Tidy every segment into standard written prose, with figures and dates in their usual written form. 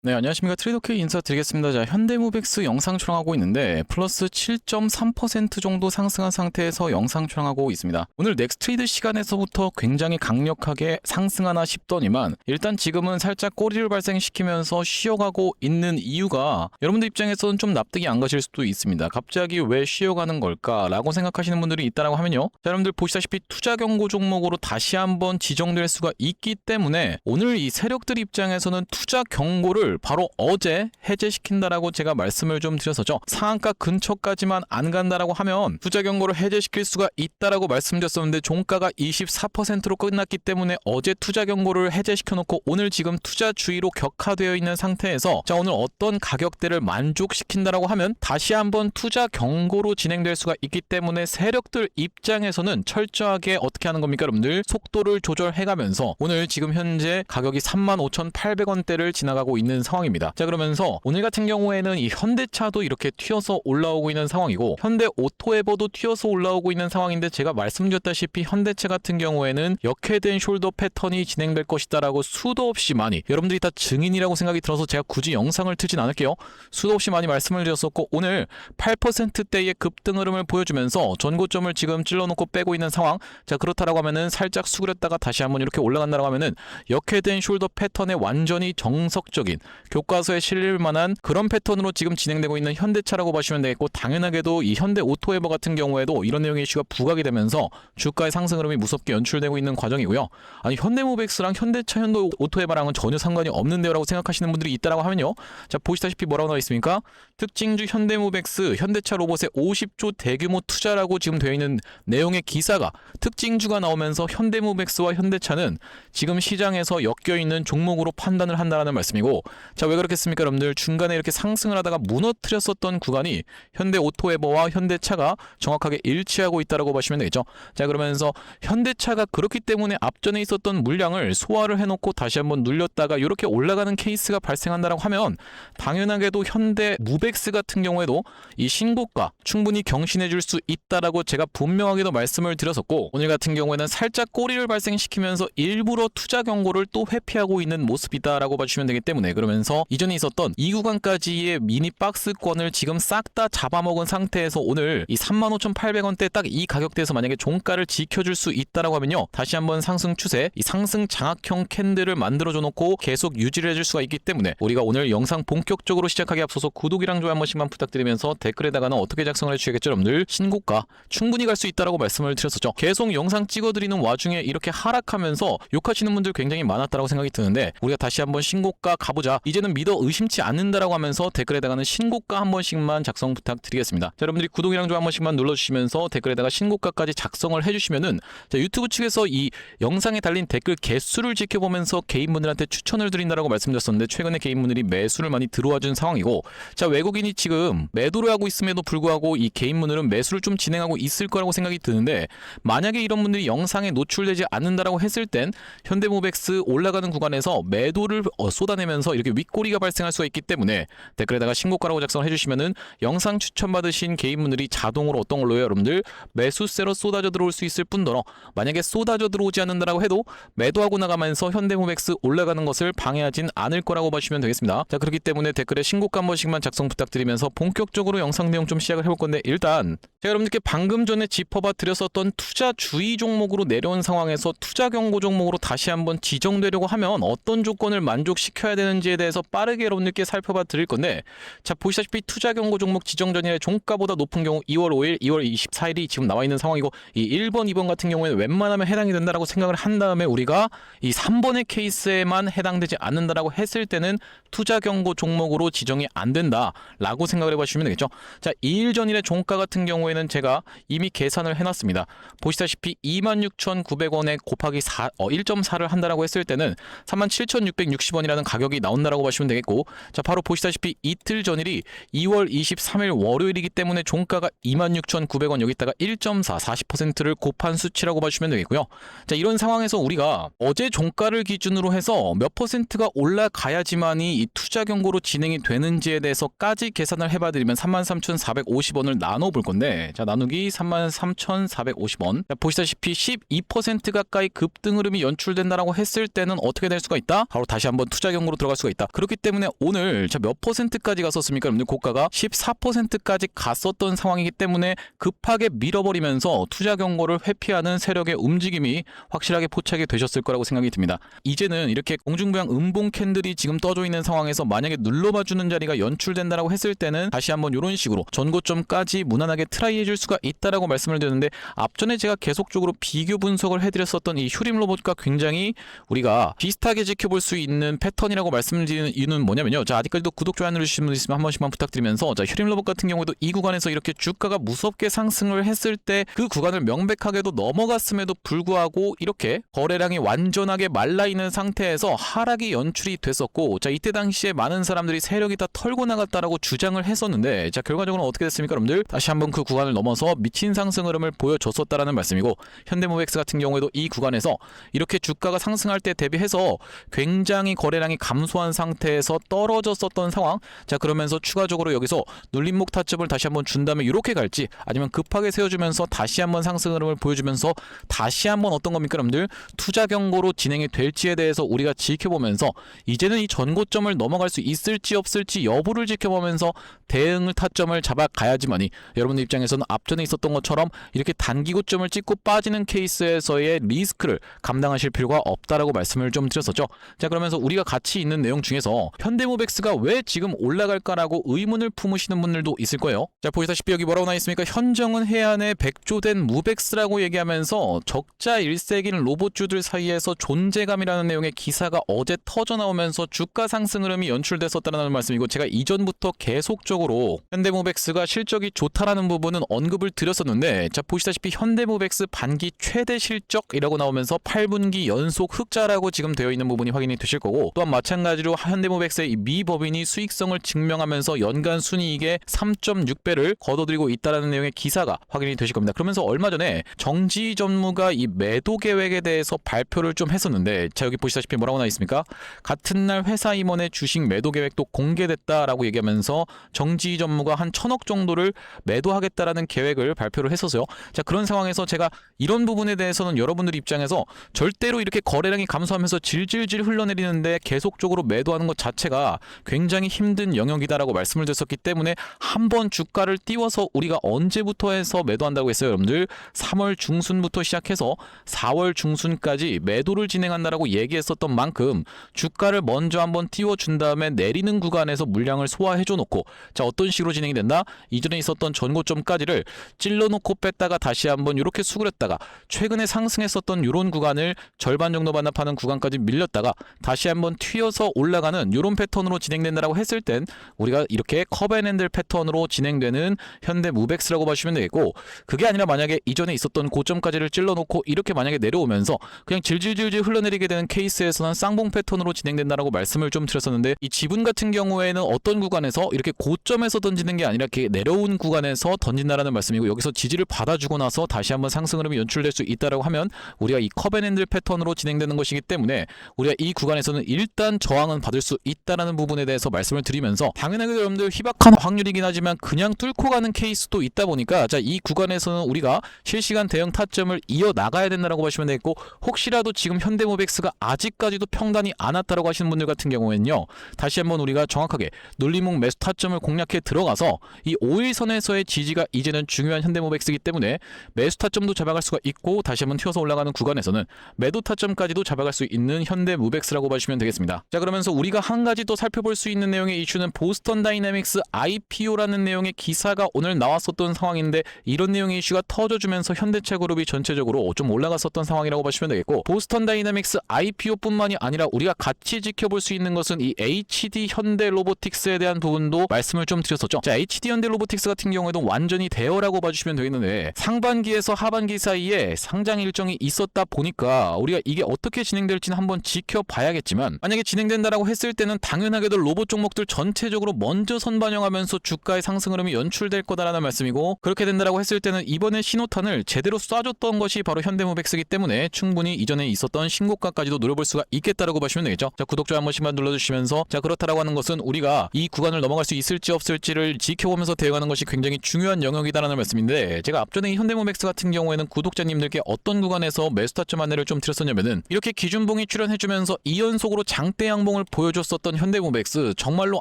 네, 안녕하십니까. 트레이더K 인사드리겠습니다. 자, 현대무백스 영상 촬영하고 있는데 플러스 7.3% 정도 상승한 상태에서 영상 촬영하고 있습니다. 오늘 넥스트레이드 시간에서부터 굉장히 강력하게 상승하나 싶더니만 일단 지금은 살짝 꼬리를 발생시키면서 쉬어가고 있는 이유가 여러분들 입장에서는 좀 납득이 안 가실 수도 있습니다. 갑자기 왜 쉬어가는 걸까라고 생각하시는 분들이 있다라고 하면요. 자, 여러분들 보시다시피 투자 경고 종목으로 다시 한번 지정될 수가 있기 때문에 오늘 이 세력들 입장에서는 투자 경고를 바로 어제 해제시킨다라고 제가 말씀을 좀 드렸었죠. 상한가 근처까지만 안 간다라고 하면 투자 경고를 해제시킬 수가 있다라고 말씀드렸었는데 종가가 24%로 끝났기 때문에 어제 투자 경고를 해제시켜놓고 오늘 지금 투자 주의로 격화되어 있는 상태에서 자, 오늘 어떤 가격대를 만족시킨다라고 하면 다시 한번 투자 경고로 진행될 수가 있기 때문에 세력들 입장에서는 철저하게 어떻게 하는 겁니까, 여러분들? 속도를 조절해가면서 오늘 지금 현재 가격이 35,800원대를 지나가고 있는 상황입니다. 자, 그러면서 오늘 같은 경우에는 이 현대차도 이렇게 튀어서 올라오고 있는 상황이고 현대 오토에버도 튀어서 올라오고 있는 상황인데 제가 말씀드렸다시피 현대차 같은 경우에는 역회된 숄더 패턴이 진행될 것이다라고 수도 없이 많이 여러분들이 다 증인이라고 생각이 들어서 제가 굳이 영상을 트진 않을게요. 수도 없이 많이 말씀을 드렸었고 오늘 8%대의 급등 흐름을 보여주면서 전고점을 지금 찔러놓고 빼고 있는 상황. 자, 그렇다라고 하면은 살짝 수그렸다가 다시 한번 이렇게 올라간다라고 하면은 역회된 숄더 패턴의 완전히 정석적인 교과서에 실릴 만한 그런 패턴으로 지금 진행되고 있는 현대차라고 보시면 되겠고 당연하게도 이 현대 오토에버 같은 경우에도 이런 내용의 이슈가 부각이 되면서 주가의 상승 흐름이 무섭게 연출되고 있는 과정이고요. 아니 현대모백스랑 현대차 현대 오토에버랑은 전혀 상관이 없는데요라고 생각하시는 분들이 있다라고 하면요. 자, 보시다시피 뭐라고 나와 있습니까? 특징주 현대모백스 현대차 로봇에 50조 대규모 투자라고 지금 되어 있는 내용의 기사가 특징주가 나오면서 현대모백스와 현대차는 지금 시장에서 엮여있는 종목으로 판단을 한다는 말씀이고 자, 왜 그렇겠습니까, 여러분들? 중간에 이렇게 상승을 하다가 무너뜨렸었던 구간이 현대 오토에버와 현대차가 정확하게 일치하고 있다라고 보시면 되겠죠. 자, 그러면서 현대차가 그렇기 때문에 앞전에 있었던 물량을 소화를 해놓고 다시 한번 눌렸다가 이렇게 올라가는 케이스가 발생한다라고 하면 당연하게도 현대 무백스 같은 경우에도 이 신고가 충분히 경신해 줄 수 있다라고 제가 분명하게도 말씀을 드렸었고 오늘 같은 경우에는 살짝 꼬리를 발생시키면서 일부러 투자 경고를 또 회피하고 있는 모습이다라고 봐주시면 되기 때문에 그러면서 이전에 있었던 이 구간까지의 미니 박스권을 지금 싹 다 잡아먹은 상태에서 오늘 이 35,800원대 딱 이 가격대에서 만약에 종가를 지켜줄 수 있다라고 하면요. 다시 한번 상승 추세, 이 상승 장악형 캔들을 만들어줘 놓고 계속 유지를 해줄 수가 있기 때문에 우리가 오늘 영상 본격적으로 시작하기 앞서서 구독이랑 좋아요 한 번씩만 부탁드리면서 댓글에다가는 어떻게 작성을 해주시겠죠, 여러분들? 신고가 충분히 갈 수 있다라고 말씀을 드렸었죠. 계속 영상 찍어드리는 와중에 이렇게 하락하면서 욕하시는 분들 굉장히 많았다라고 생각이 드는데 우리가 다시 한번 신고가 가보자. 이제는 믿어 의심치 않는다라고 하면서 댓글에다가는 신고가 한 번씩만 작성 부탁드리겠습니다. 자, 여러분들이 구독이랑 좋아요 한 번씩만 눌러주시면서 댓글에다가 신고가까지 작성을 해주시면은 자, 유튜브 측에서 이 영상에 달린 댓글 개수를 지켜보면서 개인분들한테 추천을 드린다라고 말씀드렸었는데 최근에 개인분들이 매수를 많이 들어와준 상황이고 자, 외국인이 지금 매도를 하고 있음에도 불구하고 이 개인분들은 매수를 좀 진행하고 있을 거라고 생각이 드는데 만약에 이런 분들이 영상에 노출되지 않는다라고 했을 땐 현대모백스 올라가는 구간에서 매도를 쏟아내면서 이렇게 윗꼬리가 발생할 수가 있기 때문에 댓글에다가 신고가라고 작성을 해주시면은 영상 추천받으신 개인분들이 자동으로 어떤 걸로요, 여러분들? 매수세로 쏟아져 들어올 수 있을 뿐더러 만약에 쏟아져 들어오지 않는다라고 해도 매도하고 나가면서 현대모백스 올라가는 것을 방해하진 않을 거라고 보시면 되겠습니다. 자, 그렇기 때문에 댓글에 신고가 한 번씩만 작성 부탁드리면서 본격적으로 영상 내용 좀 시작을 해볼 건데 일단 제가 여러분들께 방금 전에 짚어봐 드렸었던 투자 주의 종목으로 내려온 상황에서 투자 경고 종목으로 다시 한번 지정되려고 하면 어떤 조건을 만족시켜야 되는지에 대해서 빠르게 여러분들께 살펴봐 드릴 건데 자, 보시다시피 투자 경고 종목 지정 전일에 종가보다 높은 경우 2월 5일, 2월 24일이 지금 나와 있는 상황이고 이 1번, 2번 같은 경우에는 웬만하면 해당이 된다라고 생각을 한 다음에 우리가 이 3번의 케이스에만 해당되지 않는다라고 했을 때는 투자 경고 종목으로 지정이 안 된다라고 생각을 해보시면 되겠죠. 자, 2일 전일의 종가 같은 경우에는 제가 이미 계산을 해놨습니다. 보시다시피 26,900원에 곱하기 1.4를 한다라고 했을 때는 37,660원이라는 가격이 나온다라고 보시면 되겠고 자, 바로 보시다시피 이틀 전일이 2월 23일 월요일이기 때문에 종가가 26,900원 여기다가 1.4 40%를 곱한 수치라고 봐주시면 되겠고요. 자, 이런 상황에서 우리가 어제 종가를 기준으로 해서 몇 퍼센트가 올라가야지만이 이 투자 경고로 진행이 되는지에 대해서까지 계산을 해봐드리면 33,450원을 나눠볼 건데 자, 나누기 33,450원 자, 보시다시피 12% 가까이 급등 흐름이 연출된다라고 했을 때는 어떻게 될 수가 있다? 바로 다시 한번 투자 경고로 들어갈 수가 수가 있다. 그렇기 때문에 오늘 몇 퍼센트까지 갔었습니까? 여러분들 고가가 14%까지 갔었던 상황이기 때문에 급하게 밀어버리면서 투자 경고를 회피하는 세력의 움직임이 확실하게 포착이 되셨을 거라고 생각이 듭니다. 이제는 이렇게 공중부양 음봉 캔들이 지금 떠져 있는 상황에서 만약에 눌러봐주는 자리가 연출된다라고 했을 때는 다시 한번 이런 식으로 전고점까지 무난하게 트라이 해줄 수가 있다라고 말씀을 드렸는데, 앞전에 제가 계속적으로 비교 분석을 해드렸었던 이 휴림 로봇과 굉장히 우리가 비슷하게 지켜볼 수 있는 패턴이라고 말씀을 드리는 이유는 뭐냐면요. 자, 아직까지도 구독, 좋아요 누르시는 분 있으면 한 번씩만 부탁드리면서, 자, 휴림 로봇 같은 경우에도 이 구간에서 이렇게 주가가 무섭게 상승을 했을 때 그 구간을 명백하게도 넘어갔음에도 불구하고 이렇게 거래량이 완전하게 말라있는 상태에서 하락이 연출이 됐었고, 자, 이때 당시에 많은 사람들이 세력이 다 털고 나갔다라고 주장을 했었는데, 자, 결과적으로 어떻게 됐습니까, 여러분들? 다시 한번 그 구간을 넘어서 미친 상승 흐름을 보여줬었다라는 말씀이고, 현대모백스 같은 경우에도 이 구간에서 이렇게 주가가 상승할 때 대비해서 굉장히 거래량이 감소한 상태에서 떨어졌었던 상황. 자, 그러면서 추가적으로 여기서 눌림목 타점을 다시 한번 준 다음에 이렇게 갈지, 아니면 급하게 세워주면서 다시 한번 상승 흐름을 보여주면서 다시 한번 어떤 겁니까, 여러분들? 투자 경고로 진행이 될지에 대해서 우리가 지켜보면서 이제는 이 전고점을 넘어갈 수 있을지 없을지 여부를 지켜보면서 대응을 타점을 잡아가야지만이 여러분들 입장에서는 앞전에 있었던 것처럼 이렇게 단기 고점을 찍고 빠지는 케이스에서의 리스크를 감당하실 필요가 없다라고 말씀을 좀 드렸었죠. 자, 그러면서 우리가 같이 있는 내용 중에서 현대모백스가 왜 지금 올라갈까라고 의문을 품으시는 분들도 있을 거예요. 자, 보시다시피 여기 뭐라고 나와 있습니까? 현정은 해안의 백조된 무백스라고 얘기하면서 적자 일색인 로봇주들 사이에서 존재감이라는 내용의 기사가 어제 터져 나오면서 주가 상승 흐름이 연출됐었다는 말씀이고, 제가 이전부터 계속적으로 현대모백스가 실적이 좋다라는 부분은 언급을 드렸었는데, 자, 보시다시피 현대모백스 반기 최대 실적이라고 나오면서 8분기 연속 흑자라고 지금 되어 있는 부분이 확인이 되실 거고, 또한 마찬가지로 현대모백스의 미 법인이 수익성을 증명하면서 연간 순이익의 3.6배를 거둬들이고 있다라는 내용의 기사가 확인이 되실 겁니다. 그러면서 얼마 전에 정지 전무가 이 매도 계획에 대해서 발표를 좀 했었는데, 자, 여기 보시다시피 뭐라고 나와 있습니까? 같은 날 회사 임원의 주식 매도 계획도 공개됐다라고 얘기하면서 정지 전무가 한 1,000억 정도를 매도하겠다라는 계획을 발표를 했었어요. 자, 그런 상황에서 제가 이런 부분에 대해서는 여러분들 입장에서 절대로 이렇게 거래량이 감소하면서 질질질 흘러내리는데 계속적으로 매도하는 것 자체가 굉장히 힘든 영역이다라고 말씀을 드렸었기 때문에 한번 주가를 띄워서 우리가 언제부터 해서 매도한다고 했어요, 여러분들? 3월 중순부터 시작해서 4월 중순까지 매도를 진행한다라고 얘기했었던 만큼 주가를 먼저 한번 띄워준 다음에 내리는 구간에서 물량을 소화해줘 놓고, 자, 어떤 식으로 진행이 된다? 이전에 있었던 전고점까지를 찔러놓고 뺐다가 다시 한번 이렇게 수그렸다가 최근에 상승했었던 이런 구간을 절반 정도 반납하는 구간까지 밀렸다가 다시 한번 튀어서 올라가는 이런 패턴으로 진행된다라고 했을 땐 우리가 이렇게 컵앤핸들 패턴으로 진행되는 현대무백스라고 보시면 되겠고, 그게 아니라 만약에 이전에 있었던 고점까지를 찔러놓고 이렇게 만약에 내려오면서 그냥 질질질질 흘러내리게 되는 케이스에서는 쌍봉 패턴으로 진행된다라고 말씀을 좀 드렸었는데, 이 지분 같은 경우에는 어떤 구간에서 이렇게 고점에서 던지는 게 아니라 이렇게 내려온 구간에서 던진다라는 말씀이고, 여기서 지지를 받아주고 나서 다시 한번 상승 흐름이 연출될 수 있다라고 하면 우리가 이 컵앤핸들 패턴으로 진행되는 것이기 때문에 우리가 이 구간에서는 일단 저항은 받을 수 있다라는 부분에 대해서 말씀을 드리면서, 당연하게 여러분들 희박한 확률이긴 하지만 그냥 뚫고 가는 케이스도 있다 보니까, 자, 이 구간에서는 우리가 실시간 대응 타점을 이어 나가야 된다라고 보시면 되겠고, 혹시라도 지금 현대모백스가 아직까지도 평단이 안 왔다라고 하시는 분들 같은 경우에는요, 다시 한번 우리가 정확하게 눌림목 매수 타점을 공략해 들어가서 이 5일선에서의 지지가 이제는 중요한 현대모백스이기 때문에 매수 타점도 잡아갈 수가 있고, 다시 한번 튀어서 올라가는 구간에서는 매도 타점까지도 잡아갈 수 있는 현대무백스라고 보시면 되겠습니다. 자, 그러면서 우리가 한 가지 또 살펴볼 수 있는 내용의 이슈는 보스턴 다이내믹스 IPO라는 내용의 기사가 오늘 나왔었던 상황인데, 이런 내용의 이슈가 터져주면서 현대차 그룹이 전체적으로 좀 올라갔었던 상황이라고 보시면 되겠고, 보스턴 다이내믹스 IPO뿐만이 아니라 우리가 같이 지켜볼 수 있는 것은 이 HD 현대 로보틱스에 대한 부분도 말씀을 좀 드렸었죠. 자, HD 현대 로보틱스 같은 경우에도 완전히 대여라고 봐주시면 되겠는데, 상반기에서 하반기 사이에 상장 일정이 있었다 보니까 우리가 이게 어떻게 진행될지는 한번 지켜봐야겠지만, 만약에 진행된다라고 했을 때는 당연하게도 로봇 종목들 전체적으로 먼저 선반영하면서 주가의 상승 흐름이 연출될 거다라는 말씀이고, 그렇게 된다라고 했을 때는 이번에 신호탄을 제대로 쏴줬던 것이 바로 현대모백스이기 때문에 충분히 이전에 있었던 신고가까지도 노려볼 수가 있겠다라고 보시면 되겠죠. 자, 구독, 좋아요 한 번씩만 눌러주시면서, 자, 그렇다라고 하는 것은 우리가 이 구간을 넘어갈 수 있을지 없을지를 지켜보면서 대응하는 것이 굉장히 중요한 영역이다라는 말씀인데, 제가 앞전에 현대모백스 같은 경우에는 구독자님들께 어떤 구간에서 매수 타점 안내를 좀 드렸었냐면은, 이렇게 기준봉이 출현해주면서 2연속으로 장대 양봉을 기준봉을 보여줬었던 현대모백스 정말로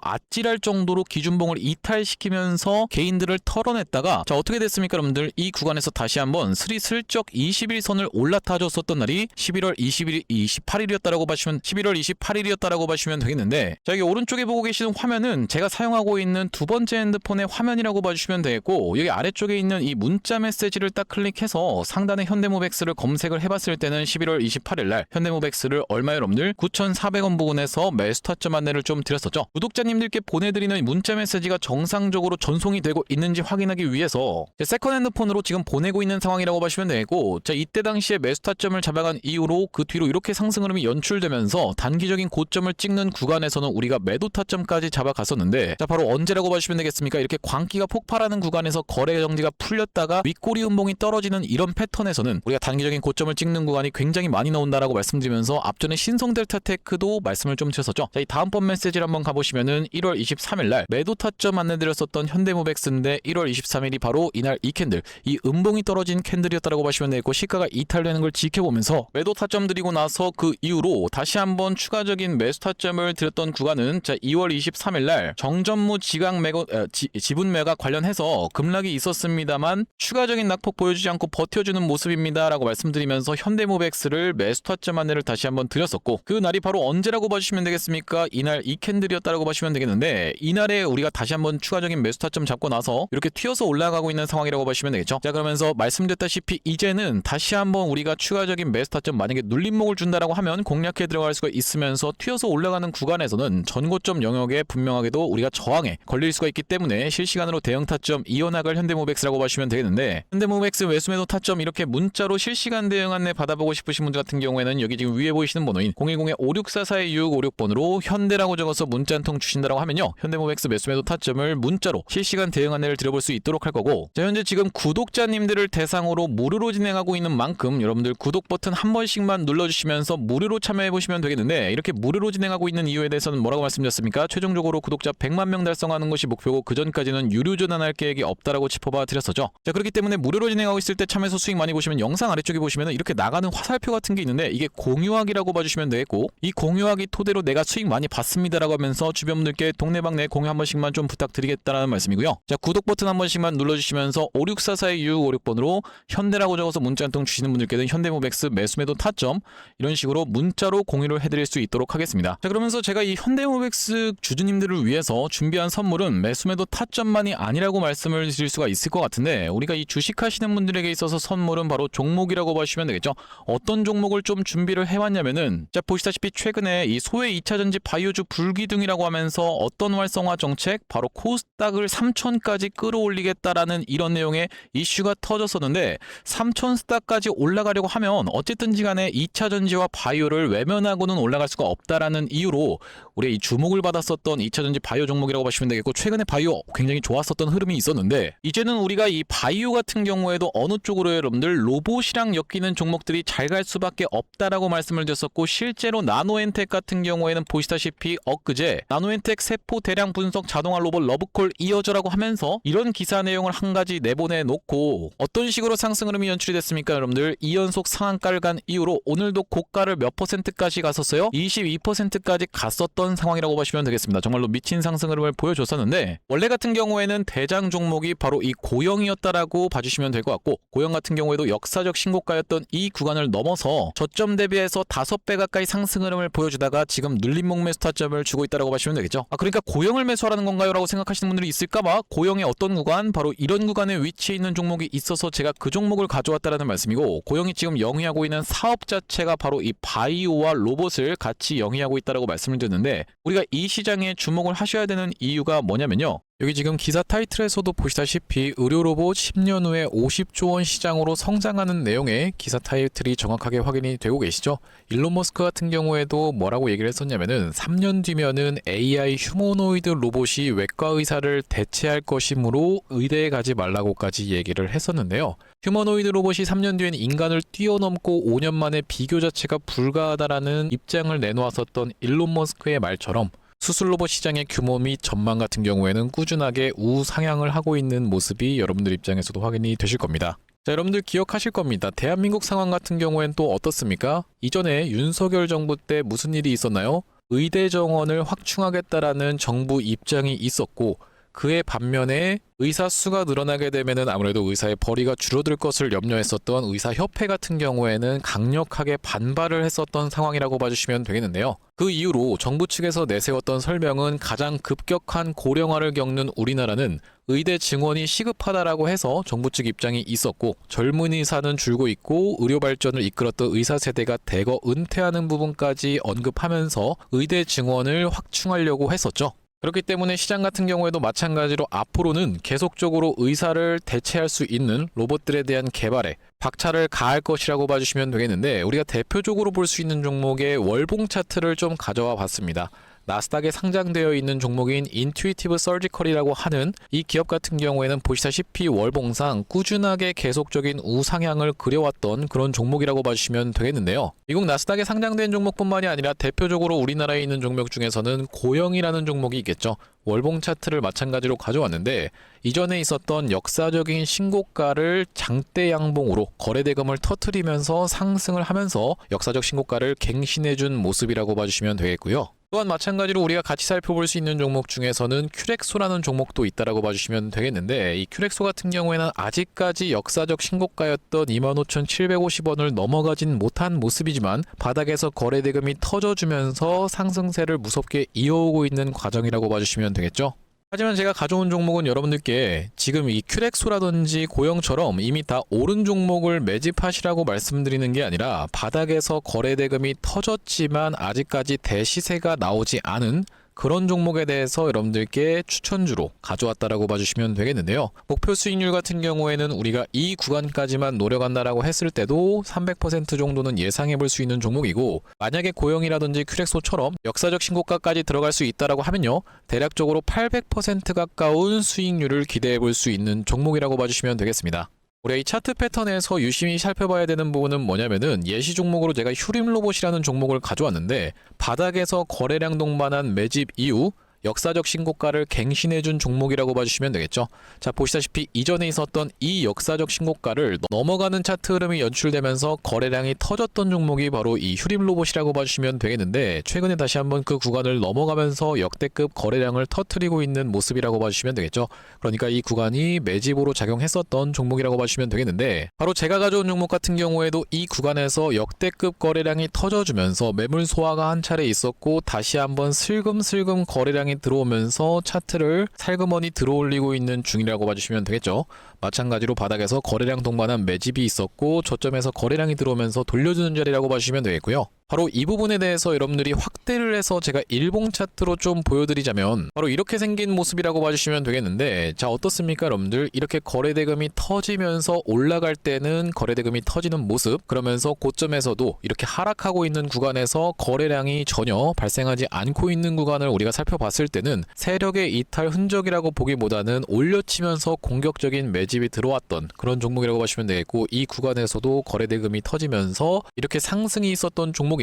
아찔할 정도로 기준봉을 이탈시키면서 개인들을 털어냈다가 자 어떻게 됐습니까 여러분들? 이 구간에서 다시 한번 스리슬쩍 21선을 올라타줬었던 날이 11월 28일이었다라고 봐주시면 11월 28일이었다라고 봐주시면 되겠는데 자 여기 오른쪽에 보고 계시는 화면은 제가 사용하고 있는 두 번째 핸드폰의 화면이라고 봐주시면 되겠고 여기 아래쪽에 있는 이 문자 메시지를 딱 클릭해서 상단에 현대모백스를 검색을 해봤을 때는 11월 28일날 현대모백스를 얼마 여러분들 9,400원 부근에서 매수 타점 안내를 좀 드렸었죠. 구독자님들께 보내드리는 문자 메시지가 정상적으로 전송이 되고 있는지 확인하기 위해서 세컨핸드 폰으로 지금 보내고 있는 상황이라고 보시면 되고 자 이때 당시에 매수 타점을 잡아간 이후로 그 뒤로 이렇게 상승 흐름이 연출되면서 단기적인 고점을 찍는 구간에서는 우리가 매도 타점까지 잡아갔었는데 자 바로 언제라고 보시면 되겠습니까? 이렇게 광기가 폭발하는 구간에서 거래 정지가 풀렸다가 윗꼬리 음봉이 떨어지는 이런 패턴에서는 우리가 단기적인 고점을 찍는 구간이 굉장히 많이 나온다라고 말씀드리면서 앞전에 신성델타테크도 말씀을 좀 드렸었죠. 자, 이 다음번 메시지를 한번 가보시면은 1월 23일날 매도 타점 안내드렸었던 현대모백스인데 1월 23일이 바로 이날 이 캔들, 이 음봉이 떨어진 캔들이었다라고 보시면 되고 시가가 이탈되는 걸 지켜보면서 매도 타점 드리고 나서 그 이후로 다시 한번 추가적인 매수 타점을 드렸던 구간은 자 2월 23일날 정전무 지분 매각 관련해서 급락이 있었습니다만 추가적인 낙폭 보여주지 않고 버텨주는 모습입니다라고 말씀드리면서 현대모백스를 매수 타점 안내를 다시 한번 드렸었고 그 날이 바로 언제라고 봐주시면 되겠습니까? 이날 이 캔들이었다라고 봐주시면 되겠는데 이날에 우리가 다시 한번 추가적인 매수 타점 잡고 나서 이렇게 튀어서 올라가고 있는 상황이라고 보시면 되겠죠. 자 그러면서 말씀드렸다시피 이제는 다시 한번 우리가 추가적인 매수 타점 만약에 눌림목을 준다라고 하면 공략해 들어갈 수가 있으면서 튀어서 올라가는 구간에서는 전고점 영역에 분명하게도 우리가 저항에 걸릴 수가 있기 때문에 실시간으로 대응 타점 이어나갈 현대모백스라고 보시면 되겠는데 현대모백스 매수매도 타점 이렇게 문자로 실시간 대응 안내 받아보고 싶으신 분들 같은 경우에는 여기 지금 위에 보이시는 번호인 010-5644-2656번으로 현대라고 적어서 문자 한 통 주신다라고 하면요 현대모백스 매수매도 타점을 문자로 실시간 대응 안내를 드려볼 수 있도록 할 거고 자 현재 지금 구독자님들을 대상으로 무료로 진행하고 있는 만큼 여러분들 구독 버튼 한 번씩만 눌러주시면서 무료로 참여해보시면 되겠는데 이렇게 무료로 진행하고 있는 이유에 대해서는 뭐라고 말씀드렸습니까? 최종적으로 구독자 100만 명 달성하는 것이 목표고 그 전까지는 유료 전환할 계획이 없다라고 짚어봐 드렸었죠. 자 그렇기 때문에 무료로 진행하고 있을 때 참여해서 수익 많이 보시면 영상 아래쪽에 보시면 이렇게 나가는 화살표 같은 게 있는데 이게 공유하기라고 봐주시면 되겠고 이 공유하기 토대로 내가 수익 많이 봤습니다라고 하면서 주변 분들께 동네방네 공유 한 번씩만 좀 부탁드리겠다라는 말씀이고요. 자 구독 버튼 한 번씩만 눌러주시면서 5644-2656번으로 현대라고 적어서 문자 한 통 주시는 분들께는 현대모백스 매수매도 타점 이런 식으로 문자로 공유를 해드릴 수 있도록 하겠습니다. 자 그러면서 제가 이 현대모백스 주주님들을 위해서 준비한 선물은 매수매도 타점만이 아니라고 말씀을 드릴 수가 있을 것 같은데 우리가 이 주식하시는 분들에게 있어서 선물은 바로 종목이라고 보시면 되겠죠. 어떤 종목을 좀 준비를 해왔냐면은 자 보시다시피 최근에 이 소외 2차전지 바이오주 불기둥이라고 하면서 어떤 활성화 정책 바로 코스닥을 3천까지 끌어올리겠다라는 이런 내용의 이슈가 터졌었는데 3천 스닥까지 올라가려고 하면 어쨌든지 간에 2차전지와 바이오를 외면하고는 올라갈 수가 없다라는 이유로 우리가 이 주목을 받았었던 2차전지 바이오 종목이라고 보시면 되겠고 최근에 바이오 굉장히 좋았었던 흐름이 있었는데 이제는 우리가 이 바이오 같은 경우에도 어느 쪽으로 여러분들 로봇이랑 엮이는 종목들이 잘 갈 수밖에 없다라고 말씀을 드렸었고 실제로 나노엔텍 같은 경우에는 보시다시피 엊그제 나노엔텍 세포 대량 분석 자동화 로봇 러브콜 이어져라고 하면서 이런 기사 내용을 한 가지 내보내놓고 어떤 식으로 상승 흐름이 연출이 됐습니까 여러분들 2연속 상한가를 간 이후로 오늘도 고가를 몇 %까지 갔었어요? 22%까지 갔었던 상황이라고 보시면 되겠습니다. 정말로 미친 상승 흐름을 보여줬었는데 원래 같은 경우에는 대장 종목이 바로 이 고영이었다라고 봐주시면 될 것 같고 고영 같은 경우에도 역사적 신고가였던 이 구간을 넘어서 저점 대비해서 5배 가까이 상승 흐름을 보여주다가 지금 눌림목 매수 타점을 주고 있다라고 보시면 되겠죠. 그러니까 고영을 매수하라는 건가요? 라고 생각하시는 분들이 있을까봐 고영의 어떤 구간 바로 이런 구간에 위치해 있는 종목이 있어서 제가 그 종목을 가져왔다라는 말씀이고 고영이 지금 영위하고 있는 사업 자체가 바로 이 바이오와 로봇을 같이 영위하고 있다라고 말씀을 드렸는데 우리가 이 시장에 주목을 하셔야 되는 이유가 뭐냐면요. 여기 지금 기사 타이틀에서도 보시다시피 의료로봇 10년 후에 50조 원 시장으로 성장하는 내용의 기사 타이틀이 정확하게 확인이 되고 계시죠. 일론 머스크 같은 경우에도 뭐라고 얘기를 했었냐면은 3년 뒤면은 AI 휴머노이드 로봇이 외과 의사를 대체할 것이므로 의대에 가지 말라고까지 얘기를 했었는데요. 휴머노이드 로봇이 3년 뒤엔 인간을 뛰어넘고 5년 만에 비교 자체가 불가하다라는 입장을 내놓았었던 일론 머스크의 말처럼 수술 로봇 시장의 규모 및 전망 같은 경우에는 꾸준하게 우상향을 하고 있는 모습이 여러분들 입장에서도 확인이 되실 겁니다. 자, 여러분들 기억하실 겁니다. 대한민국 상황 같은 경우엔 또 어떻습니까? 이전에 윤석열 정부 때 무슨 일이 있었나요? 의대 정원을 확충하겠다라는 정부 입장이 있었고, 그의 반면에 의사 수가 늘어나게 되면은 아무래도 의사의 벌이가 줄어들 것을 염려했었던 의사협회 같은 경우에는 강력하게 반발을 했었던 상황이라고 봐주시면 되겠는데요. 그 이후로 정부 측에서 내세웠던 설명은 가장 급격한 고령화를 겪는 우리나라는 의대 증원이 시급하다라고 해서 정부 측 입장이 있었고, 젊은 의사는 줄고 있고 의료 발전을 이끌었던 의사 세대가 대거 은퇴하는 부분까지 언급하면서 의대 증원을 확충하려고 했었죠. 그렇기 때문에 시장 같은 경우에도 마찬가지로 앞으로는 계속적으로 의사를 대체할 수 있는 로봇들에 대한 개발에 박차를 가할 것이라고 봐주시면 되겠는데, 우리가 대표적으로 볼 수 있는 종목의 월봉 차트를 좀 가져와 봤습니다. 나스닥에 상장되어 있는 종목인 인투이티브 서지컬이라고 하는 이 기업 같은 경우에는 보시다시피 월봉상 꾸준하게 계속적인 우상향을 그려왔던 그런 종목이라고 봐주시면 되겠는데요. 미국 나스닥에 상장된 종목뿐만이 아니라 대표적으로 우리나라에 있는 종목 중에서는 고영이라는 종목이 있겠죠. 월봉 차트를 마찬가지로 가져왔는데, 이전에 있었던 역사적인 신고가를 장대 양봉으로 거래대금을 터트리면서 상승을 하면서 역사적 신고가를 갱신해준 모습이라고 봐주시면 되겠고요. 또한 마찬가지로 우리가 같이 살펴볼 수 있는 종목 중에서는 큐렉소라는 종목도 있다라고 봐주시면 되겠는데, 이 큐렉소 같은 경우에는 아직까지 역사적 신고가였던 25,750원을 넘어가진 못한 모습이지만 바닥에서 거래대금이 터져주면서 상승세를 무섭게 이어오고 있는 과정이라고 봐주시면 되겠죠. 하지만 제가 가져온 종목은 여러분들께 지금 이 큐렉소라든지 고영처럼 이미 다 오른 종목을 매집하시라고 말씀드리는 게 아니라, 바닥에서 거래대금이 터졌지만 아직까지 대시세가 나오지 않은 그런 종목에 대해서 여러분들께 추천주로 가져왔다라고 봐주시면 되겠는데요. 목표 수익률 같은 경우에는 우리가 이 구간까지만 노려간다라고 했을 때도 300% 정도는 예상해 볼 수 있는 종목이고, 만약에 고영이라든지 큐렉소처럼 역사적 신고가까지 들어갈 수 있다라고 하면요, 대략적으로 800% 가까운 수익률을 기대해 볼 수 있는 종목이라고 봐주시면 되겠습니다. 우리가 이 차트 패턴에서 유심히 살펴봐야 되는 부분은 뭐냐면은, 예시 종목으로 제가 휴림 로봇이라는 종목을 가져왔는데, 바닥에서 거래량 동반한 매집 이후 역사적 신고가를 갱신해준 종목이라고 봐주시면 되겠죠. 자, 보시다시피 이전에 있었던 이 역사적 신고가를 넘어가는 차트 흐름이 연출되면서 거래량이 터졌던 종목이 바로 이 휴림 로봇이라고 봐주시면 되겠는데, 최근에 다시 한번 그 구간을 넘어가면서 역대급 거래량을 터트리고 있는 모습이라고 봐주시면 되겠죠. 그러니까 이 구간이 매집으로 작용했었던 종목이라고 봐주시면 되겠는데, 바로 제가 가져온 종목 같은 경우에도 이 구간에서 역대급 거래량이 터져주면서 매물 소화가 한 차례 있었고, 다시 한번 슬금슬금 거래량이 들어오면서 차트를 살그머니 들어올리고 있는 중이라고 봐주시면 되겠죠. 마찬가지로 바닥에서 거래량 동반한 매집이 있었고, 저점에서 거래량이 들어오면서 돌려주는 자리라고 봐주시면 되겠고요. 바로 이 부분에 대해서 여러분들이 확대를 해서 제가 일봉 차트로 좀 보여드리자면, 바로 이렇게 생긴 모습이라고 봐주시면 되겠는데, 자, 어떻습니까 여러분들? 이렇게 거래대금이 터지면서 올라갈 때는 거래대금이 터지는 모습, 그러면서 고점에서도 이렇게 하락하고 있는 구간에서 거래량이 전혀 발생하지 않고 있는 구간을 우리가 살펴봤을 때는 세력의 이탈 흔적이라고 보기보다는 올려치면서 공격적인 매집이 들어왔던 그런 종목이라고 보시면 되겠고, 이 구간에서도 거래대금이 터지면서 이렇게 상승이 있었던 종목인데,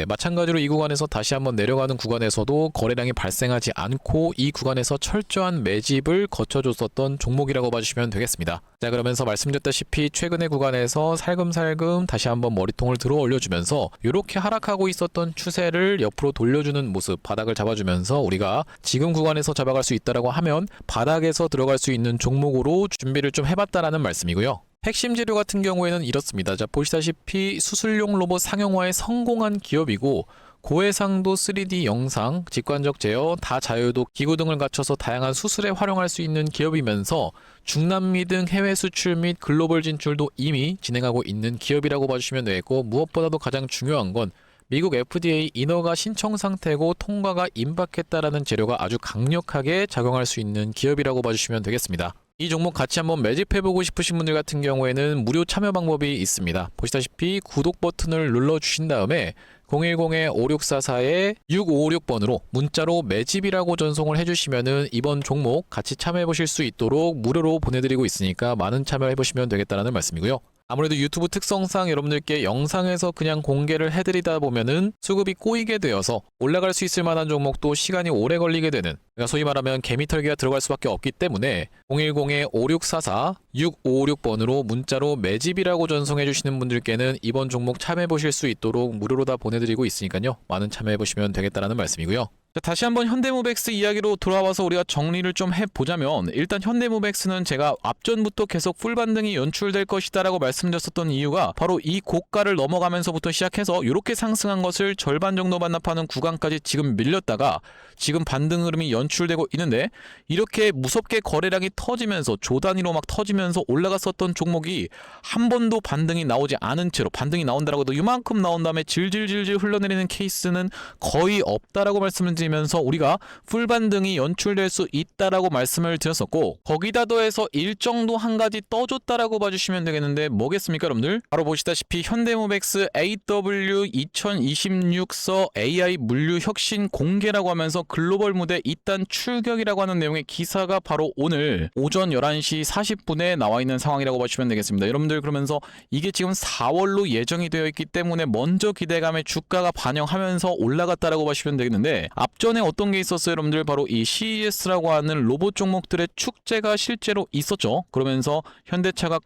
마찬가지로 이 구간에서 다시 한번 내려가는 구간에서도 거래량이 발생하지 않고 이 구간에서 철저한 매집을 거쳐줬었던 종목이라고 봐주시면 되겠습니다. 자, 그러면서 말씀드렸다시피 최근의 구간에서 살금살금 다시 한번 머리통을 들어 올려주면서 이렇게 하락하고 있었던 추세를 옆으로 돌려주는 모습, 바닥을 잡아주면서 우리가 지금 구간에서 잡아갈 수 있다라고 하면 바닥에서 들어갈 수 있는 종목으로 준비를 좀 해봤다라는 말씀이고요. 핵심 재료 같은 경우에는 이렇습니다. 자, 보시다시피 수술용 로봇 상용화에 성공한 기업이고, 고해상도 3D 영상, 직관적 제어, 다자유도 기구 등을 갖춰서 다양한 수술에 활용할 수 있는 기업이면서 중남미 등 해외 수출 및 글로벌 진출도 이미 진행하고 있는 기업이라고 봐주시면 되겠고, 무엇보다도 가장 중요한 건 미국 FDA 인허가 신청 상태고 통과가 임박했다라는 재료가 아주 강력하게 작용할 수 있는 기업이라고 봐주시면 되겠습니다. 이 종목 같이 한번 매집해보고 싶으신 분들 같은 경우에는 무료 참여 방법이 있습니다. 보시다시피 구독 버튼을 눌러주신 다음에 010-5644-6556번으로 문자로 매집이라고 전송을 해주시면은 이번 종목 같이 참여해보실 수 있도록 무료로 보내드리고 있으니까 많은 참여해보시면 되겠다는 말씀이고요. 아무래도 유튜브 특성상 여러분들께 영상에서 그냥 공개를 해드리다 보면은 수급이 꼬이게 되어서 올라갈 수 있을 만한 종목도 시간이 오래 걸리게 되는, 그러니까 소위 말하면 개미털기가 들어갈 수밖에 없기 때문에 010-5644-6556번으로 문자로 매집이라고 전송해 주시는 분들께는 이번 종목 참여해 보실 수 있도록 무료로 다 보내드리고 있으니까요. 많은 참여해 보시면 되겠다라는 말씀이고요. 자, 다시 한번 현대모백스 이야기로 돌아와서 우리가 정리를 좀 해보자면, 일단 현대모백스는 제가 앞전부터 계속 풀 반등이 연출될 것이다 라고 말씀드렸었던 이유가 바로 이 고가를 넘어가면서부터 시작해서 이렇게 상승한 것을 절반 정도 반납하는 구간까지 지금 밀렸다가 지금 반등 흐름이 연출되고 있는데, 이렇게 무섭게 거래량이 터지면서 조단위로 막 터지면서 올라갔었던 종목이 한 번도 반등이 나오지 않은 채로, 반등이 나온다라고 해도 이만큼 나온 다음에 질질질질 흘러내리는 케이스는 거의 없다라고 말씀을 드리면서 우리가 풀 반등이 연출될 수 있다라고 말씀을 드렸었고, 거기다 더해서 일정도 한 가지 떠줬다라고 봐주시면 되겠는데 뭐겠습니까 여러분들? 바로 보시다시피 현대모백스 AW 2026서 AI 물류 혁신 공개라고 하면서 글로벌 무대 이단 출격이라고 하는 내용의 기사가 바로 오늘 오전 11시 40분에 나와 있는 상황이라고 보시면 되겠습니다. 여러분들, 그러면서 이게 지금 4월로 예정이 되어 있기 때문에 먼저 기대감에 주가가 반영하면서 올라갔다라고 보시면 되겠는데, 앞전에 어떤 게 있었어요 여러분들? 바로 이 CES라고 하는 로봇 종목들의 축제가 실제로 있었죠. 그러면서 현대차가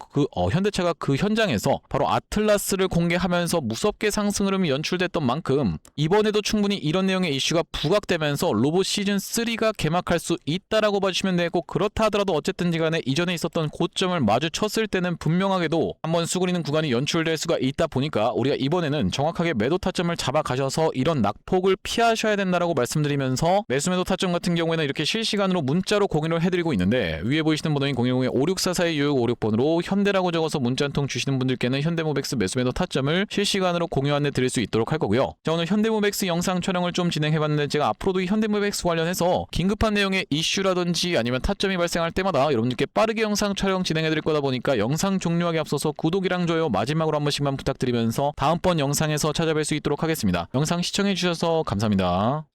그 현장에서 바로 아틀라스를 공개하면서 무섭게 상승 흐름이 연출됐던 만큼 이번에도 충분히 이런 내용의 이슈가 부각되면서 로봇 시즌 3가 개막할 수 있다라고 봐주시면 되고, 그렇다 하더라도 어쨌든지 간에 이전에 있었던 고점을 마주쳤을 때는 분명하게도 한번 수그리는 구간이 연출될 수가 있다 보니까 우리가 이번에는 정확하게 매도 타점을 잡아가셔서 이런 낙폭을 피하셔야 된다라고 말씀드리면서, 매수 매도 타점 같은 경우에는 이렇게 실시간으로 문자로 공유를 해드리고 있는데, 위에 보이시는 번호인 010-5644-6656번으로 현대라고 적어서 문자 한 통 주시는 분들께는 현대모백스 매수 매도 타점을 실시간으로 공유 안내 드릴 수 있도록 할 거고요. 자, 오늘 현대모백스 영상 촬영을 좀 진행해봤는데, 제가 앞으로도 이 현대모백스 관련해서 긴급한 내용의 이슈라든지 아니면 타점이 발생할 때마다 여러분들께 빠르게 영상 촬영 진행해드릴 거다 보니까 영상 종료하기 앞서서 구독이랑 좋아요 마지막으로 한 번씩만 부탁드리면서 다음번 영상에서 찾아뵐 수 있도록 하겠습니다. 영상 시청해주셔서 감사합니다.